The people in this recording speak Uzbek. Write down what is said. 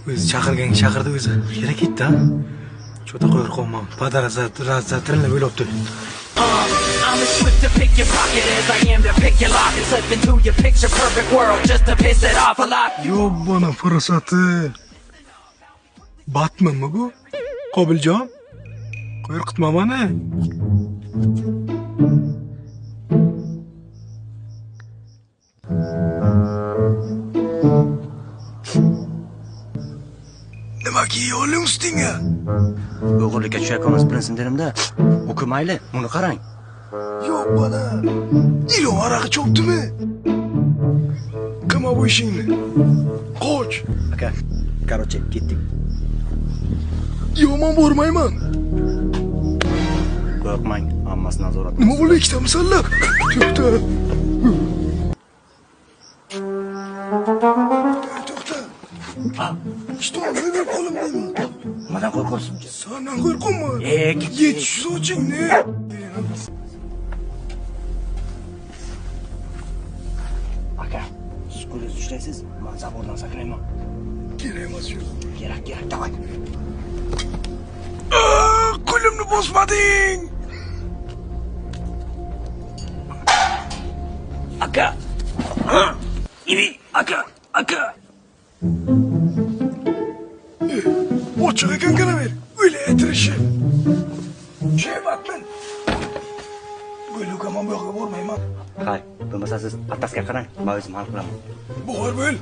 O'zi chaqirganga chaqirdi o'zi. Kerak ketdi-a. Cho'ta qo'yib qo'yman. Padara o'ylabdi. I'm as swift to pick your pocket as I am to pick your lock and slip into your picture perfect world just to piss it off a lot. Yo'bona fursati. Batmanmi bu? Qobiljon. Qo'rqitma meni. Nima kiyoling ustingga? O'g'irlikka tushayotganmiz prinsin dedim-da. U mayli, uni qarang. Yo'q bola. Ilon arag'i cho'pdimi? Qilma bu ishingni. Qoch. Aka, короче, ketdik. Yomon bormayman. Qo'rqmang, hammasi nazorat. Nima bo'ldi ikkitamisanlar? To'xta. To'xta. Ishtonga qo'limdan. Nimadan qo'rqyapsiz? Sendan qo'rqaman. Git. Yetish sochingni. Aka, siz qo'lingizni ushlaysiz, men zabordan sakrayman. Kerak emas shu. Kerak, davay. Qo'limni bosmading. Aka. Ibi, aka. Ochiq ekan qaraver. O'yla aytirishi. Batman. Bo'luga men bu yoqqa bormayman. Hay, bo'lmasa siz patasga qarang, men o'zim hal qilaman. Bor bo'l.